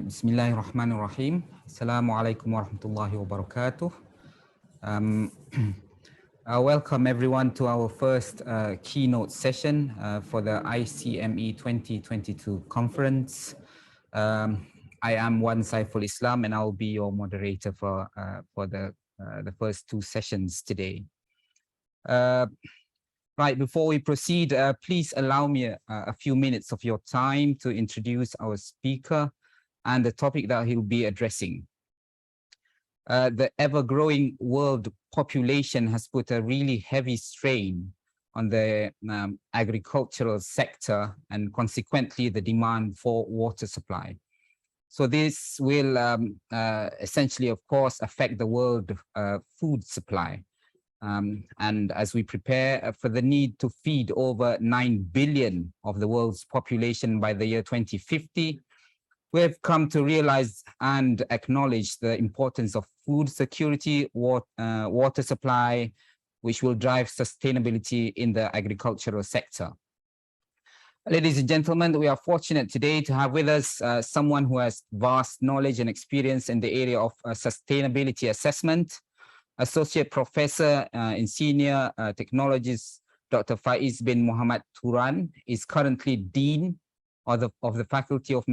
Bismillahirrahmanirrahim. Assalamualaikum warahmatullahi wabarakatuh. Welcome everyone to our first keynote session for the ICME 2022 conference. I am Saiful Islam and I'll be your moderator for the first two sessions today. Right, before we proceed, please allow me a few minutes of your time to introduce our speaker and the topic that he'll be addressing. The ever-growing world population has put a really heavy strain on the agricultural sector and consequently the demand for water supply. So this will essentially, of course, affect the world food supply. And as we prepare for the need to feed over 9 billion of the world's population by the year 2050, we have come to realize and acknowledge the importance of food security, water supply, which will drive sustainability in the agricultural sector. Ladies and gentlemen, we are fortunate today to have with us someone who has vast knowledge and experience in the area of sustainability assessment. Associate Professor in Senior Technologies, Dr. FAIZ bin Muhammad TURAN is currently Dean of the Faculty of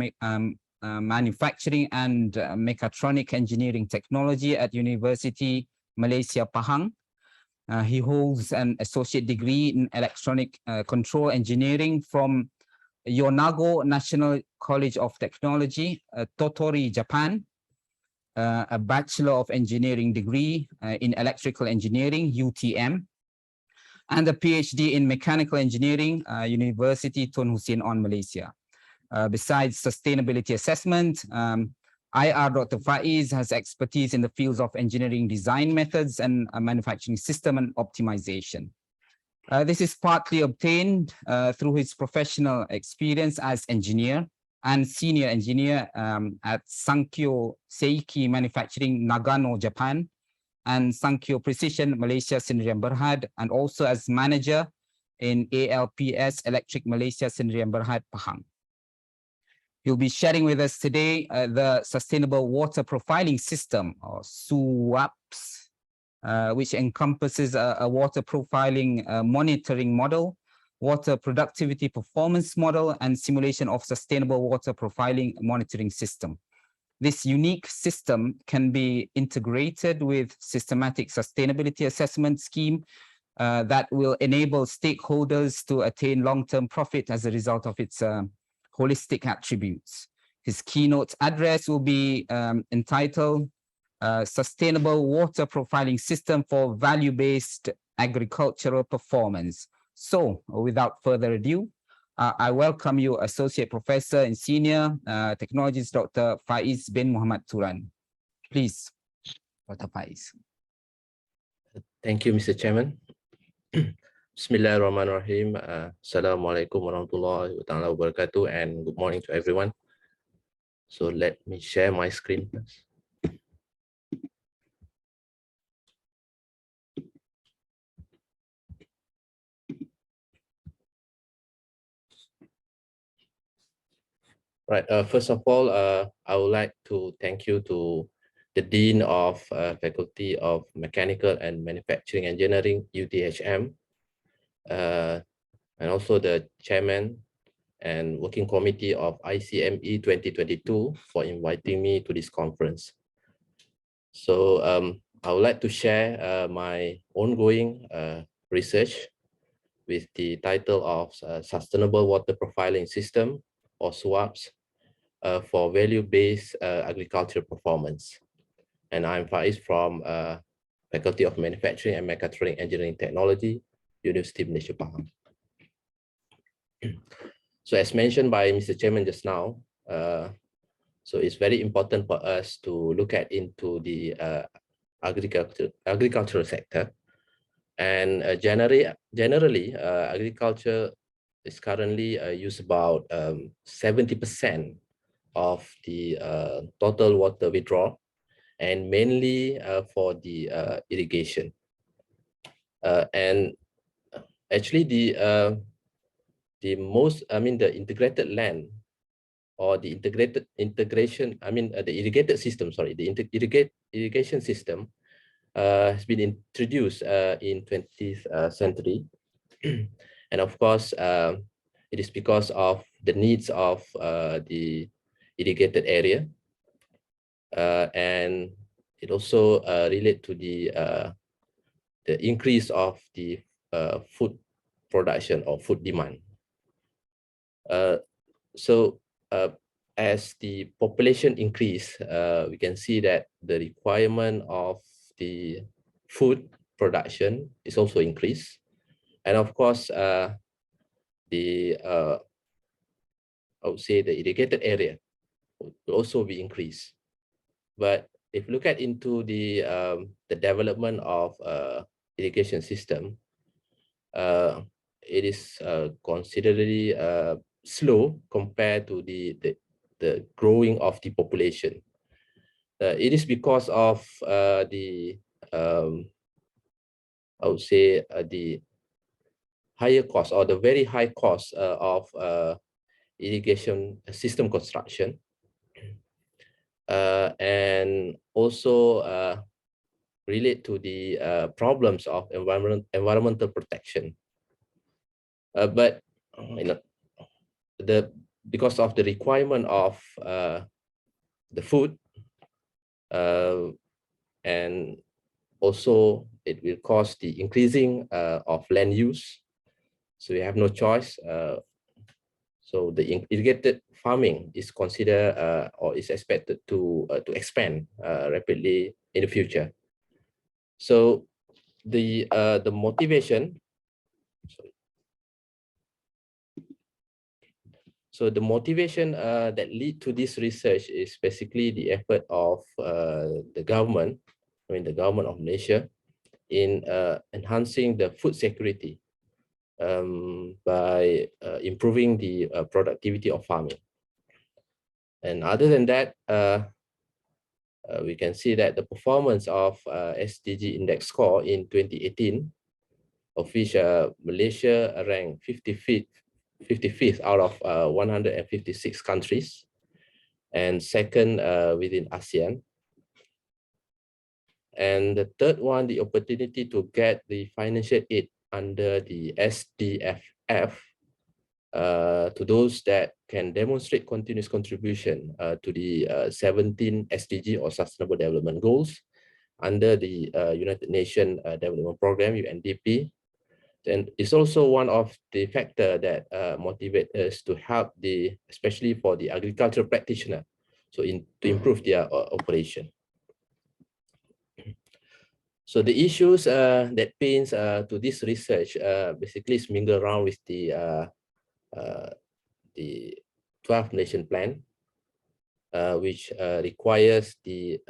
Manufacturing and Mechatronic Engineering Technology at Universiti, Malaysia, Pahang. He holds an associate degree in electronic control engineering from Yonago National College of Technology, Tottori, Japan. A Bachelor of Engineering degree in Electrical Engineering, UTHM, and a PhD in Mechanical Engineering, Universiti Tun Hussein on Malaysia. Besides sustainability assessment, IR Dr. FAIZ has expertise in the fields of engineering design methods and manufacturing system and optimization. This is partly obtained through his professional experience as engineer and senior engineer at Sankyo Seiki Manufacturing, Nagano, Japan, and Sankyo Precision, Malaysia, Sdn Bhd, and also as manager in ALPS Electric Malaysia, Sdn Bhd, Pahang. He'll be sharing with us today the Sustainable Water Profiling System, or SUWAPS, which encompasses a water profiling monitoring model, water productivity performance model, and simulation of sustainable water profiling monitoring system. This unique system can be integrated with systematic sustainability assessment scheme that will enable stakeholders to attain long-term profit as a result of its holistic attributes. His keynote address will be entitled Sustainable Water Profiling System for Value-Based Agricultural Performance. So, without further ado, I welcome you, Associate Professor in Senior Technologies, Dr. FAIZ bin Muhammad TURAN. Please, Dr. FAIZ. Thank you, Mr. Chairman. Bismillahirrahmanirrahim. Assalamualaikum warahmatullahi wabarakatuh, and good morning to everyone. So let me share my screen first. Right. First of all, I would like to thank you to the Dean of Faculty of Mechanical and Manufacturing Engineering, UTHM, and also the Chairman and Working Committee of ICME 2022 for inviting me to this conference. So I would like to share my ongoing research with the title of Sustainable Water Profiling System, or SWAPS, for value-based agriculture performance. And I'm FAIZ from Faculty of Manufacturing and Mechatronic Engineering Technology, Universiti Malaysia, Pahang. So as mentioned by Mr. Chairman just now, so it's very important for us to look at into the agricultural sector. And generally, agriculture is currently use about 70% of the total water withdrawal, and mainly for the irrigation. And actually the integrated land or the integration, the irrigated system, sorry, the irrigation system has been introduced in 20th century. And of course, it is because of the needs of the irrigated area. And it also relate to the increase of the food production or food demand. So as the population increase, we can see that the requirement of the food production is also increased. And of course, I would say the irrigated area will also be increased. But if you look at into the development of irrigation system, it is considerably slow compared to the growing of the population. It is because of I would say the higher cost or the very high cost of irrigation system construction, and also relate to the problems of environmental protection. But because of the requirement of the food, and also it will cause the increasing of land use. So we have no choice. So the irrigated farming is considered or is expected to expand rapidly in the future. So the motivation. Sorry. So the motivation that lead to this research is basically the effort of the government, the government of Malaysia, in enhancing the food security by improving the productivity of farming. And other than that, we can see that the performance of SDG index score in 2018, of which Malaysia ranked 55th out of 156 countries, and second within ASEAN. And the third one, the opportunity to get the financial aid under the SDFF to those that can demonstrate continuous contribution to the 17 SDG or Sustainable Development Goals under the United Nations Development Program, UNDP. And it's also one of the factors that motivate us to help especially for the agricultural practitioner, so to improve their operation. So the issues that pains to this research basically is mingle around with the 12th Nation Plan, which requires the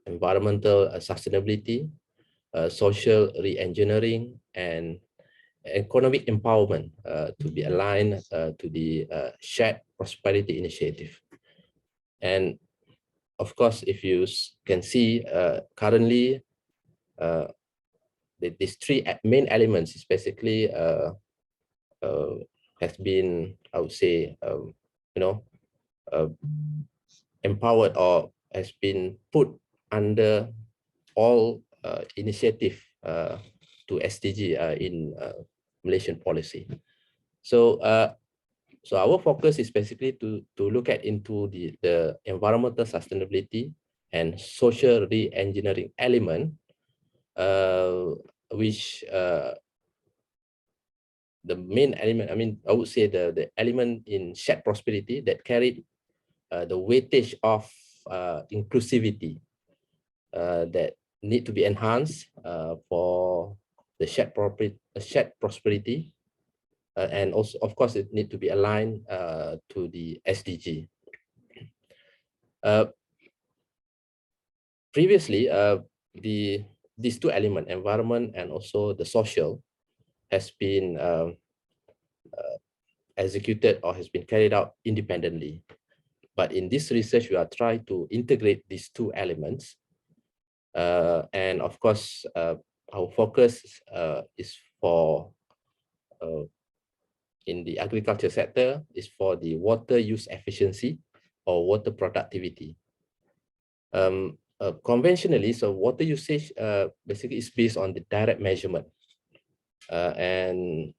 environmental sustainability, social re-engineering, and economic empowerment to be aligned to the shared prosperity initiative. And of course, if you can see currently, these three main elements is basically has been, I would say, empowered or has been put under all initiative to SDG in Malaysian policy. So so our focus is basically to look at into the environmental sustainability and social re-engineering element, which the main element, I would say the element in shared prosperity that carried the weightage of inclusivity that need to be enhanced for the shared prosperity, and also, of course, it need to be aligned to the SDG. Previously, these two elements, environment and also the social, has been executed or has been carried out independently. But in this research, we are trying to integrate these two elements. And of course, our focus is for, in the agriculture sector, is for the water use efficiency or water productivity. Conventionally, so water usage basically is based on the direct measurement and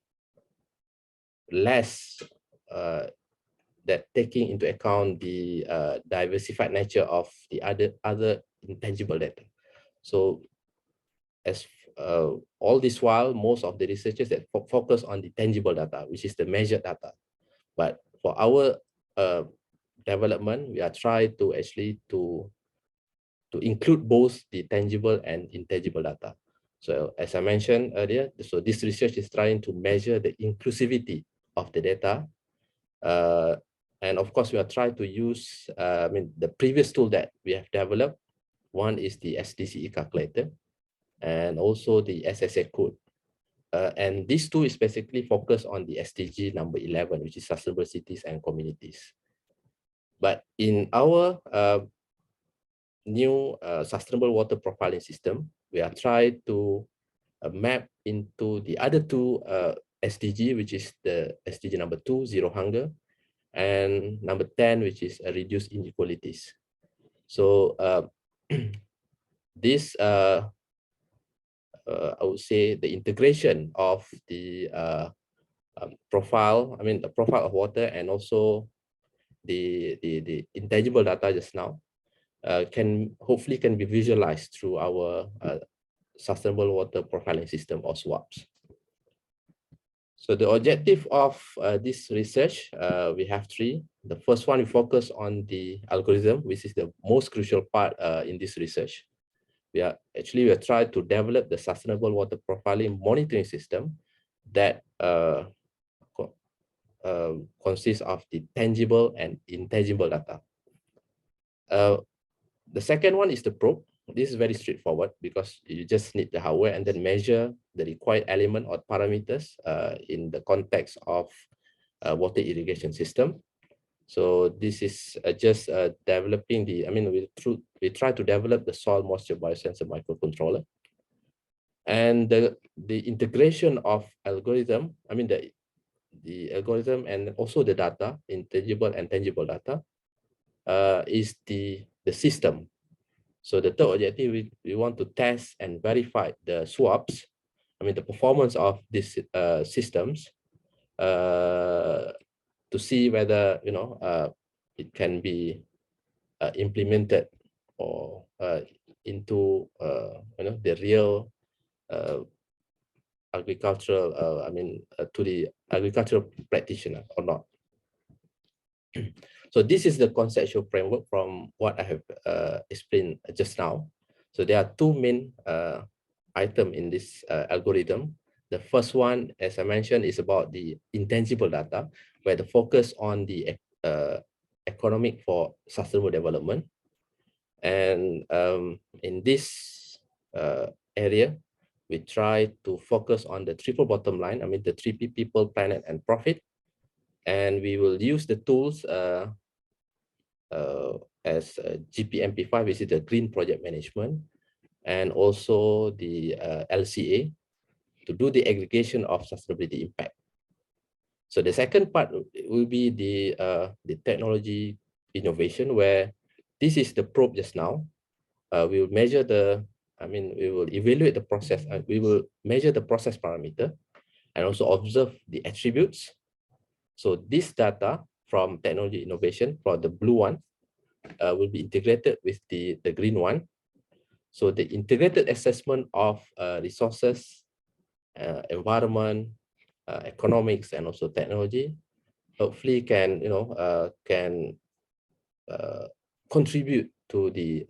less that taking into account the diversified nature of the other intangible data. So as all this while, most of the researchers that focus on the tangible data, which is the measured data. But for our development, we are trying to actually to include both the tangible and intangible data. So as I mentioned earlier, so this research is trying to measure the inclusivity of the data. And of course, we are trying to use, the previous tool that we have developed. One is the SDCE calculator and also the SSA code. And this tool is basically focused on the SDG number 11, which is sustainable cities and communities. But in our new sustainable water profiling system, we are trying to map into the other two SDG, which is the SDG number 2, zero hunger, and number 10, which is reduce inequalities. So this, I would say, the integration of the profile, the profile of water and also the intangible data just now can hopefully be visualized through our sustainable water profiling system or SWAPs. So the objective of this research, we have three. The first one, we focus on the algorithm, which is the most crucial part in this research. We are trying to develop the sustainable water profiling monitoring system that consists of the tangible and intangible data. The second one is the probe. This is very straightforward because you just need the hardware and then measure the required element or parameters in the context of water irrigation system. So this is just developing the, we try to develop the soil moisture biosensor microcontroller. And the integration of algorithm, the algorithm and also the data, intangible and tangible data, is the system. So the third objective, we want to test and verify the swaps, the performance of these systems to see whether it can be implemented or into the real agricultural, to the agricultural practitioner or not. So this is the conceptual framework from what I have explained just now. So there are two main items in this algorithm. The first one, as I mentioned, is about the intangible data, where the focus on the economic for sustainable development. And in this area, we try to focus on the triple bottom line, the 3P, people, planet, and profit. And we will use the tools as GPMP5, which is the Green Project Management, and also the LCA to do the aggregation of sustainability impact. So the second part will be the technology innovation, where this is the probe just now. We will measure the, we will evaluate the process, and we will measure the process parameter and also observe the attributes. So this data from technology innovation, for the blue one, will be integrated with the green one. So the integrated assessment of resources, environment, economics, and also technology, hopefully can contribute to the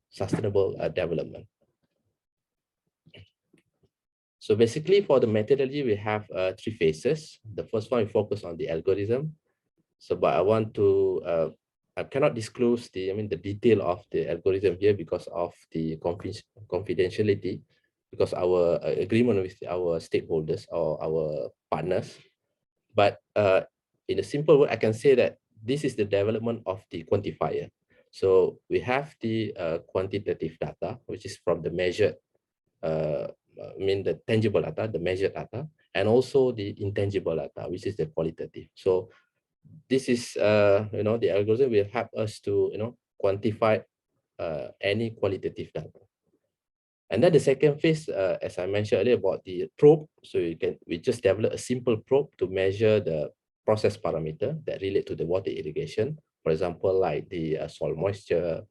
sustainable development. So basically, for the methodology, we have three phases. The first one, we focus on the algorithm. So, but I want to, I cannot disclose the detail of the algorithm here because of the confidentiality, because our agreement with our stakeholders or our partners. But in a simple word, I can say that this is the development of the quantifier. So we have the quantitative data, which is from the measured, the tangible data, the measured data, and also the intangible data, which is the qualitative. So this is, the algorithm will help us to, quantify any qualitative data. And then the second phase, as I mentioned earlier about the probe, so we just develop a simple probe to measure the process parameter that relate to the water irrigation. For example, like the soil moisture,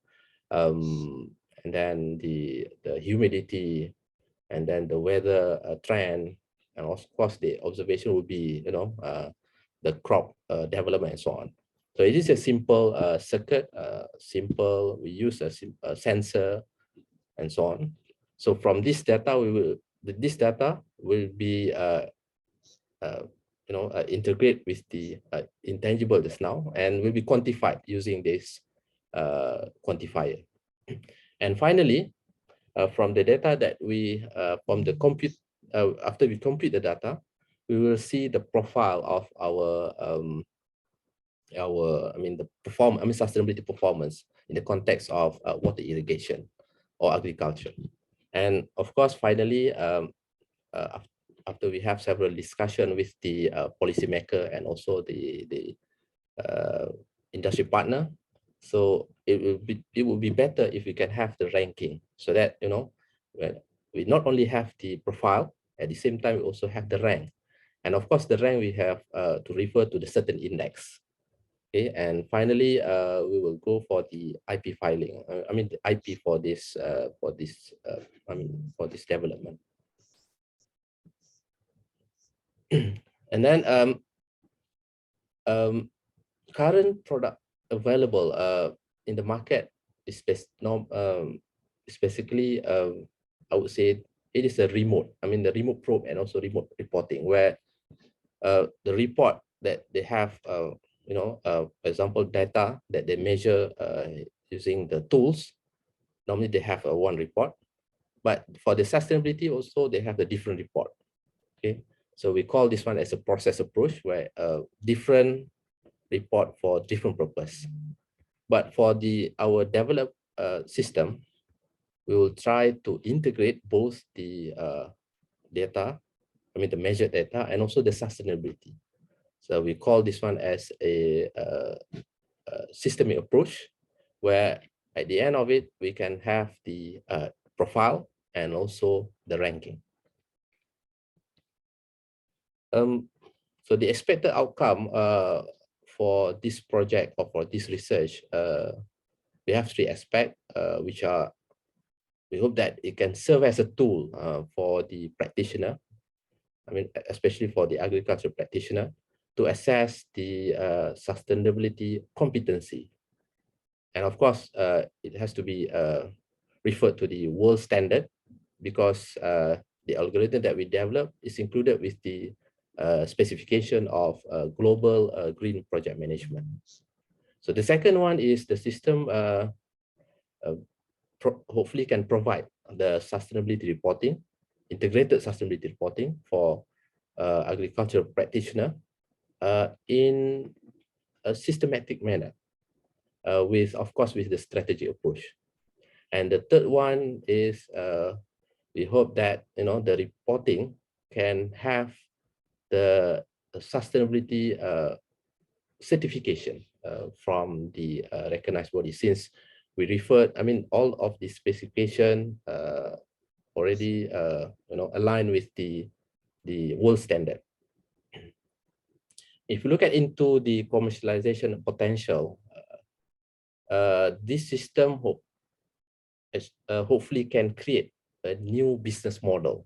and then the humidity, and then the weather trend, and of course the observation will be, the crop development and so on. So it is a simple circuit, we use a sensor and so on. So from this data, this data will be integrate with the intangible just now, and will be quantified using this quantifier. And finally, from the data that we from the compute, after we compute the data, we will see the profile of our sustainability performance in the context of water irrigation or agriculture. And of course, finally, after we have several discussion with the policymaker and also the industry partner, so it will be better if we can have the ranking, so that we not only have the profile, at the same time we also have the rank. And of course, the rank we have to refer to the certain index. Okay, and finally, we will go for the IP filing. The IP for this development. And then current product available in the market is basically, I would say it is a remote. The remote probe and also remote reporting, where the report that they have, for example, data that they measure using the tools. Normally they have one report, but for the sustainability also they have a different report. Okay, so we call this one as a process approach, where different report for different purpose. But for our developed system, we will try to integrate both the data, the measured data, and also the sustainability. So we call this one as a systemic approach, where at the end of it, we can have the profile and also the ranking. So the expected outcome for this project or for this research, we have three aspects, which are, we hope that it can serve as a tool for the practitioner, especially for the agriculture practitioner, to assess the sustainability competency. And of course, it has to be referred to the world standard, because the algorithm that we develop is included with the specification of global green project management. So the second one is the system hopefully can provide the sustainability reporting, integrated sustainability reporting for agricultural practitioner in a systematic manner, of course, with the strategy approach. And the third one is we hope that the reporting can have the sustainability certification from the recognized body, since we referred, all of the specification already aligned with the world standard. If you look into the commercialization potential, this system hopefully can create a new business model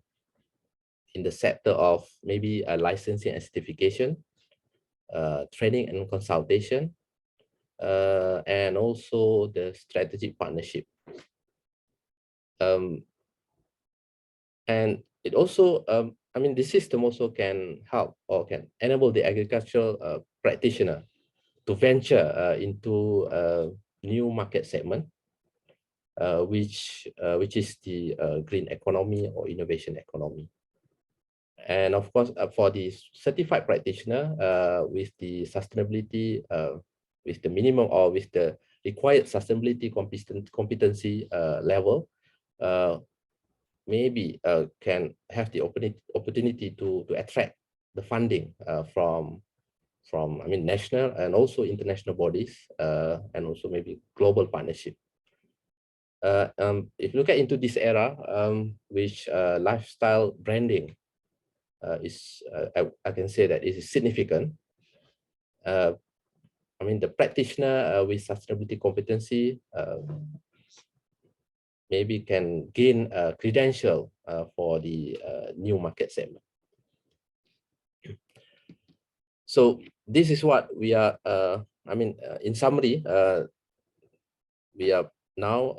in the sector of maybe licensing and certification, training and consultation, and also the strategic partnership. And it also, the system also can help or can enable the agricultural practitioner to venture into a new market segment, which is the green economy or innovation economy. And of course, for the certified practitioner, with the sustainability, with the minimum or with the required sustainability competency level, maybe can have the opportunity to attract the funding from from, I mean, national and also international bodies, and also maybe global partnership. If you look at into this era, which lifestyle branding is, I can say that it is significant. I mean, the practitioner with sustainability competency maybe can gain a credential for the new market segment. So this is what we are, I mean, in summary, we are now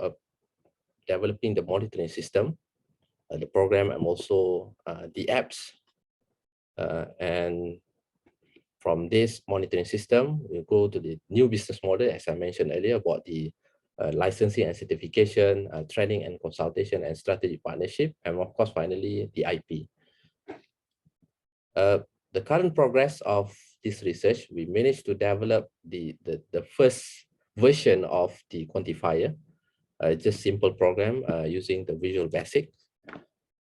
developing the monitoring system, the program, and also the apps. And from this monitoring system, we go to the new business model, as I mentioned earlier, about the licensing and certification, training and consultation, and strategic partnership, and of course, finally, the IP. The current progress of this research, we managed to develop the first version of the quantifier, just simple program using the Visual Basic.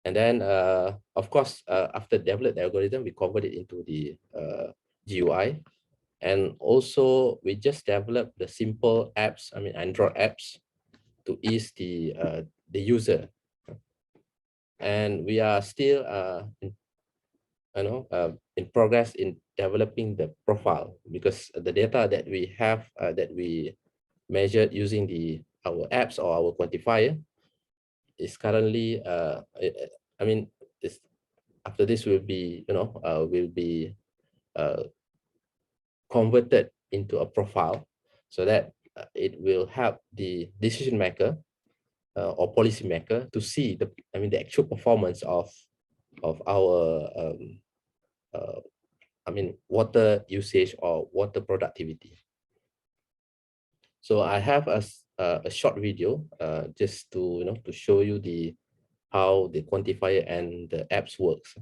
And then, of course, after develop the algorithm, we convert it into the GUI. And also, we just developed the simple apps, I mean, Android apps, to ease the user. And we are still, in progress in developing the profile, because the data that we have, that we measured using our apps or our quantifier, is currently, I mean, after this will be, will be converted into a profile, so that it will help the decision maker or policy maker to see the actual performance of our water usage or water productivity. So I have a short video just to to show you how the quantifier and the apps works.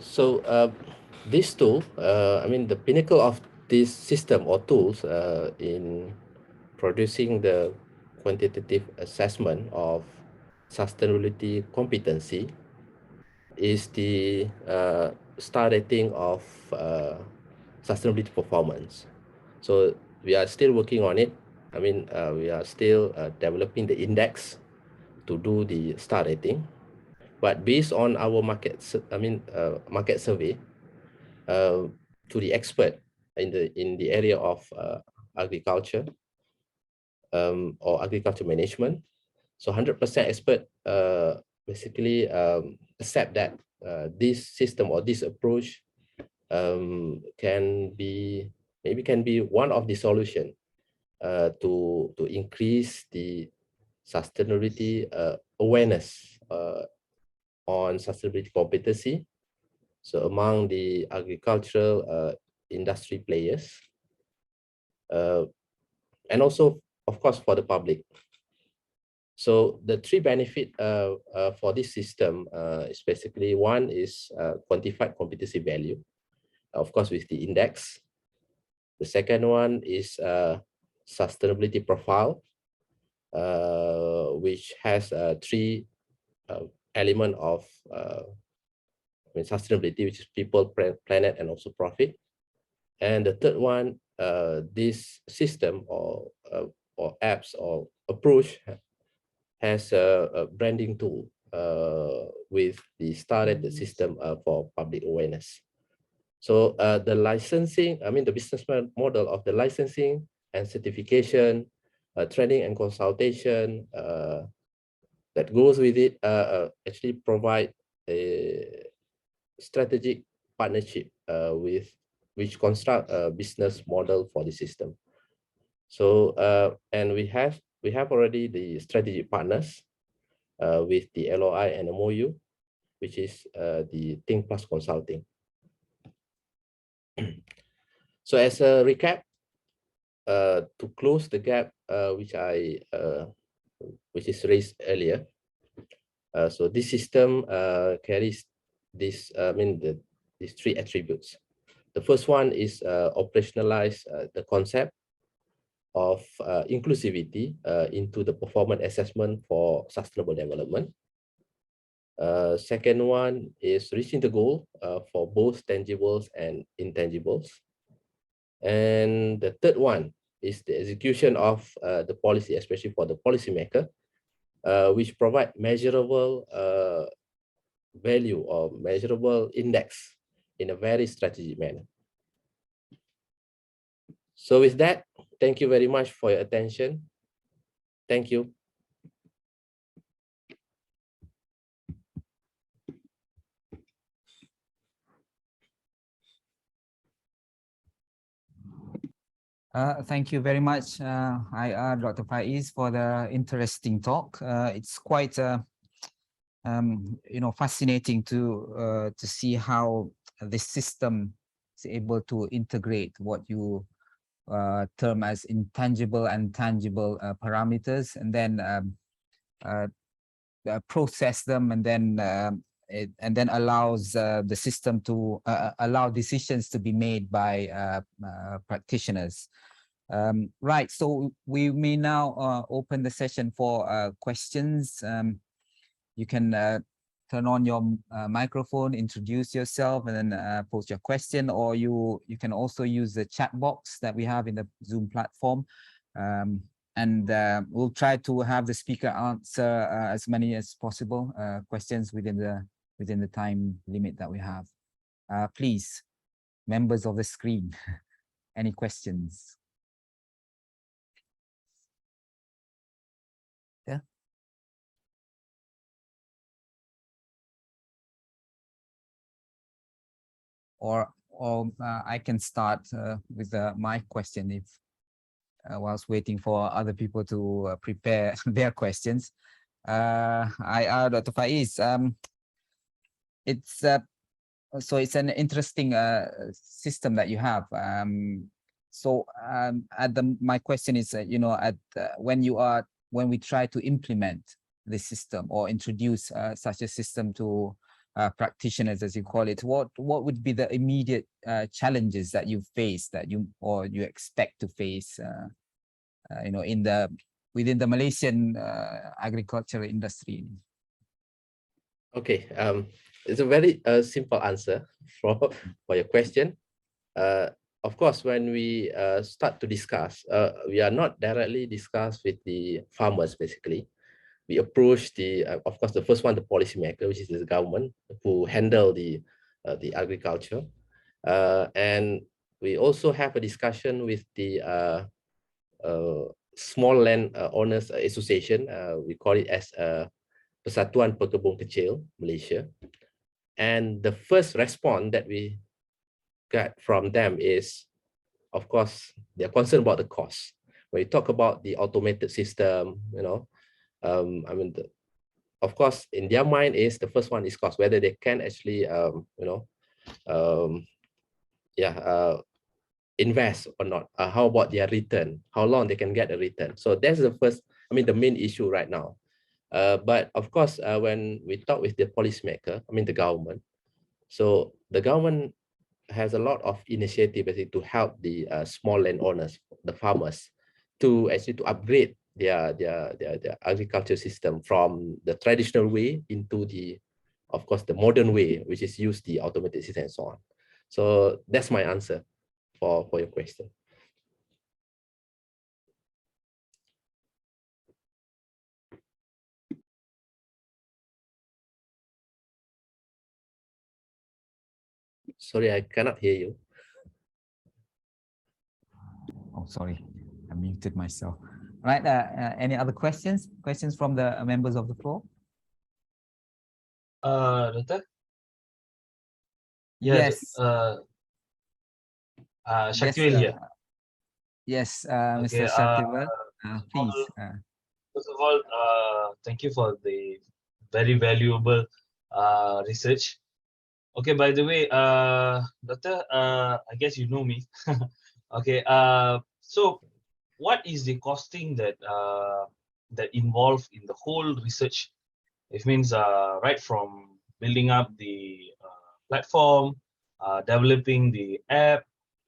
So this tool, the pinnacle of this system or tools in producing the quantitative assessment of sustainability competency is the star rating of sustainability performance. So we are still working on it. We are still developing the index to do the star rating. But based on our market survey to the expert in the area of agriculture or agriculture management, so 100% expert basically accept that this system or this approach can be one of the solution to increase the sustainability awareness on sustainability competency, so among the agricultural industry players, and also, of course, for the public. So the three benefits for this system is basically, one is quantified competency value, of course, with the index. The second one is sustainability profile, which has three elements of sustainability, which is people, planet, and also profit. And the third one, this system or apps or approach has a branding tool with the star-rated system for public awareness. So the licensing, the business model of the licensing and certification, training and consultation that goes with it actually provide a strategic partnership with which construct a business model for the system. So and we have already the strategic partners with the LOI and MOU, which is the Think Plus Consulting. So as a recap, to close the gap which is raised earlier, so this system carries this these three attributes. The first one is operationalize the concept of inclusivity into the performance assessment for sustainable development. Second one is reaching the goal for both tangibles and intangibles. And the third one is the execution of the policy, especially for the policymaker, which provide measurable value or measurable index in a very strategic manner. So with that, thank you very much for your attention. Thank you. Thank you very much, Dr. FAIZ, for the interesting talk. It's quite, fascinating to see how this system is able to integrate what you term as intangible and tangible parameters, and then process them, and then allows the system to allow decisions to be made by practitioners. Right, so we may now open the session for questions. You can turn on your microphone, introduce yourself, and then post your question, or you can also use the chat box that we have in the Zoom platform. And we'll try to have the speaker answer as many as possible questions within the time limit that we have. Please, members of the screen, any questions? Yeah. Or I can start with my question if whilst waiting for other people to prepare their questions. Dr. FAIZ, so it's an interesting system that you have. My question is, when we try to implement this system or introduce such a system to practitioners, as you call it, what would be the immediate challenges that you face, that you expect to face within the Malaysian agricultural industry? Okay, it's a very simple answer for your question. Of course, when we start to discuss, we are not directly discuss with the farmers. Basically, we approach of course, the first one, the policymaker, which is the government, who handle the agriculture, and we also have a discussion with the small land owners association. We call it as Persatuan Pekebun Kecil Malaysia, and the first response that we got from them is, of course, they're concerned about the cost. When you talk about the automated system, of course, in their mind is the first one is cost, whether they can actually, invest or not. How about their return? How long they can get a return? So that's the first, the main issue right now. But of course, when we talk with the policymaker, I mean the government, so the government has a lot of initiative basically to help the small landowners, the farmers, to actually to upgrade their agriculture system from the traditional way into the, of course, the modern way, which is use the automated system and so on. So that's my answer for your question. Sorry, I cannot hear you. Oh, sorry, I muted myself. Right. Any other questions? Questions from the members of the floor? Doctor? Yes. Shaktivel here. Yes, Okay, Mr. Shaktivel, please. First of all, thank you for the very valuable research. Okay, by the way, Doctor, I guess you know me. Okay, so what is the costing that that involved in the whole research? It means right from building up the platform, developing the app,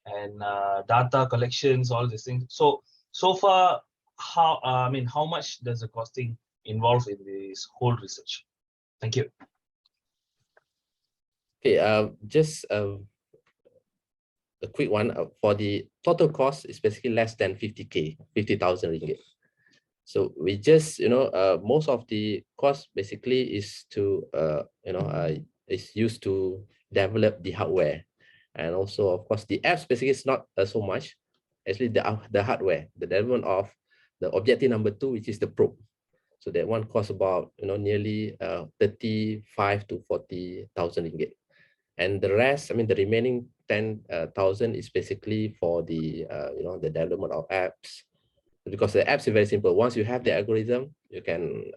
and data collections, all these things. So far, how I mean, how much does the costing involve in this whole research? Thank you. Okay, just a quick one. For the total cost is basically less than 50,000 ringgit. So we just, most of the cost basically is to, is used to develop the hardware. And also, of course, the apps basically is not so much. Actually, the hardware, the development of the objective number 2, which is the probe. So that one costs about, nearly 35 to 40,000 ringgit. And the rest, I mean, the remaining 10,000 is basically for the, the development of apps. Because the apps is very simple. Once you have the algorithm, you can,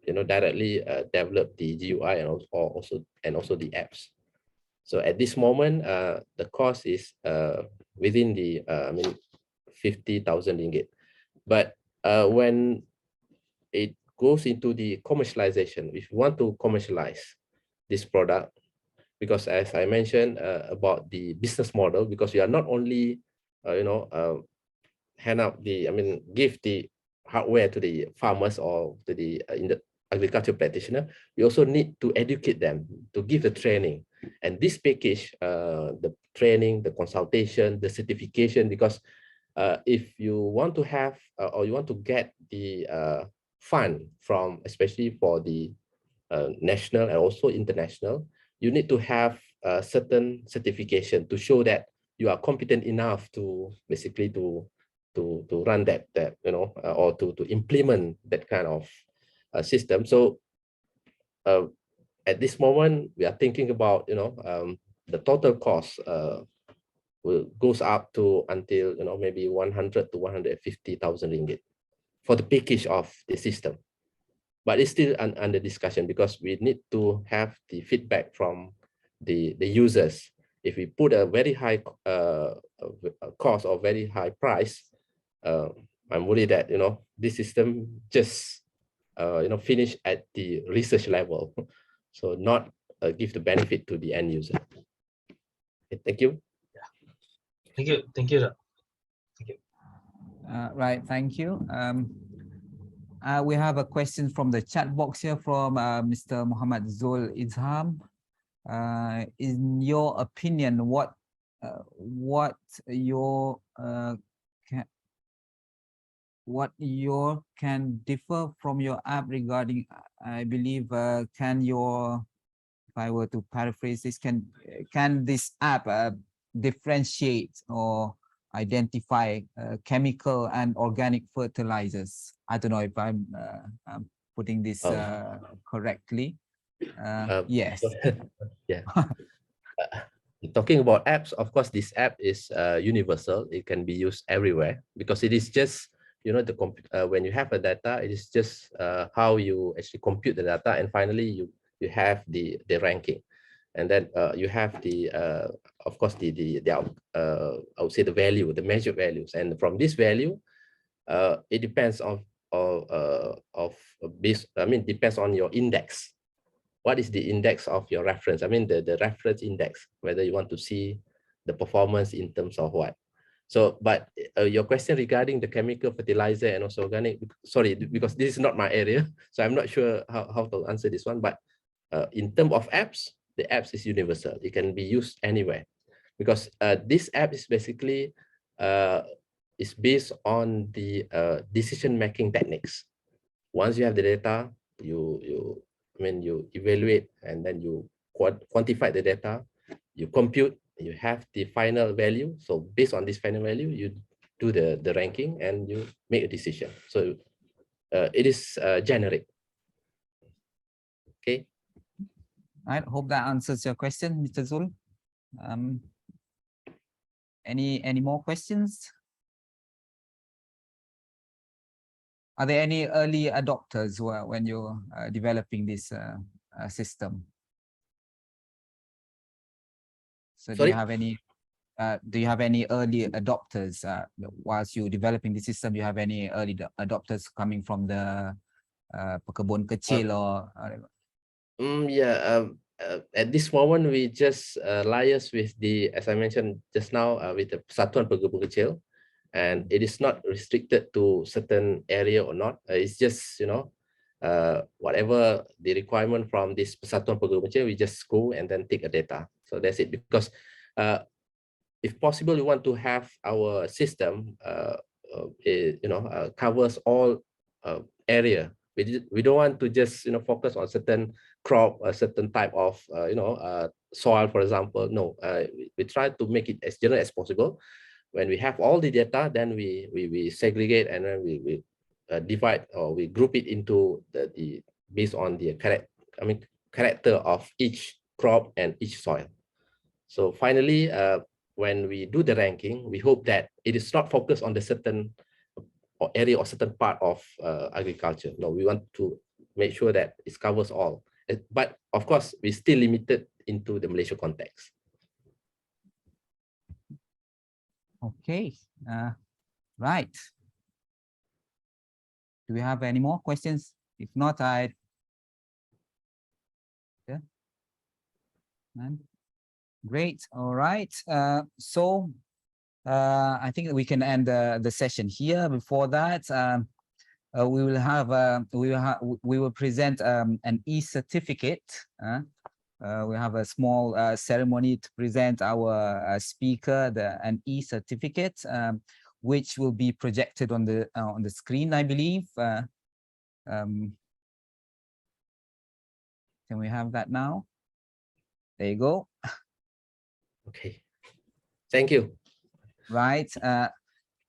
directly develop the GUI and also the apps. So at this moment, the cost is within the 50,000 ringgit. But when it goes into the commercialization, if you want to commercialize this product, because as I mentioned about the business model, because you are not only, hand out the, give the hardware to the farmers or to the in the agriculture practitioner, we also need to educate them, to give the training. And this package, the training, the consultation, the certification, because if you want to have or you want to get the fund from, especially for the national and also international, you need to have a certain certification to show that you are competent enough to basically to run that or to implement that kind of system. So at this moment, we are thinking about the total cost goes up to until maybe 100 to 150,000 ringgit for the package of the system. But it's still under discussion because we need to have the feedback from the users. If we put a very high cost or very high price, I'm worried that this system just finish at the research level, so not give the benefit to the end user. Okay, thank you. Yeah. Thank you. Thank you. Right, thank you. We have a question from the chat box here from Mr. Muhammad Zul Izham. In your opinion, what your can differ from your app regarding, I believe, if I were to paraphrase this, can this app differentiate or identify chemical and organic fertilizers? I don't know if I'm putting this correctly. Yes. Yeah. Talking about apps, of course, this app is universal. It can be used everywhere because it is just, when you have a data, it is just how you actually compute the data, and finally you have the ranking, and then you have the of course the I would say the value, the measured values, and from this value, it depends of depends on your index. What is the index of your reference? I mean, the reference index, whether you want to see the performance in terms of what. So, but your question regarding the chemical fertilizer and also organic, sorry, because this is not my area, so I'm not sure how to answer this one. But in terms of apps, the apps is universal. It can be used anywhere, because this app is basically is based on the decision-making techniques. Once you have the data, you evaluate, and then you quantify the data, you compute, you have the final value. So based on this final value, you do the ranking and you make a decision. So it is generic. Okay. I hope that answers your question, Mr. Zul. Any more questions? Are there any early adopters when you're developing this system? So Sorry? Do you have any early adopters whilst you're developing the system? Do you have any early adopters coming from the pekebun kecil or? At this moment, we just liaise with the, as I mentioned just now, with the Persatuan Pekebun Kecil, and it is not restricted to certain area or not. It's just, you know, whatever the requirement from this Persatuan Pekebun Kecil, we just go and then take a data. So that's it. Because if possible, we want to have our system, covers all area. We don't want to just, you know, focus on certain crop, a certain type of, soil, for example. No, we try to make it as general as possible. When we have all the data, then we segregate, and then we divide, or we group it into the based on the character of each crop and each soil. So finally, when we do the ranking, we hope that it is not focused on the certain area or certain part of agriculture. No, we want to make sure that it covers all. But of course, we still limited into the Malaysia context. Okay, right. Do we have any more questions? If not, None? Great. All right. So I think that we can end the session here. Before that, we will present an e-certificate. We have a small ceremony to present our speaker an e-certificate, which will be projected on the screen, I believe. Can we have that now? There you go. Okay. Thank you. Right.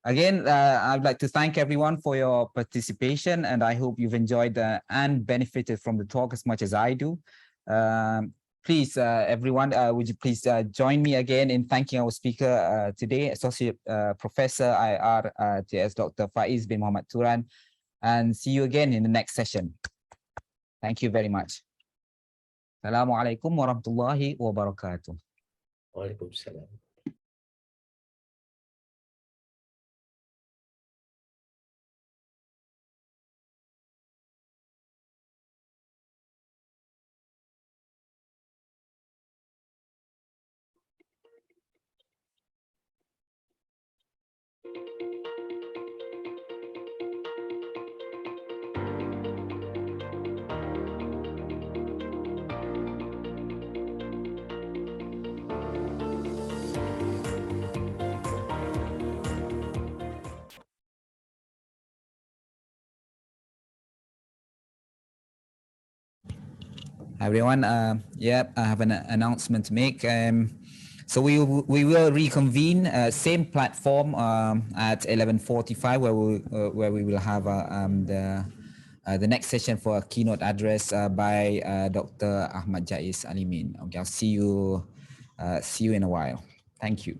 Again, I'd like to thank everyone for your participation, and I hope you've enjoyed and benefited from the talk as much as I do. Please, everyone, would you please join me again in thanking our speaker today, Associate Professor IR TS Dr. FAIZ bin Muhammad TURAN, and see you again in the next session. Thank you very much. Assalamualaikum warahmatullahi wabarakatuh. Waalaikumsalam. Everyone, I have an announcement to make. So we will reconvene same platform at 11:45, where we will have the next session for a keynote address by Dr. Ahmad Jais Alimin. Okay, I'll see you in a while. Thank you.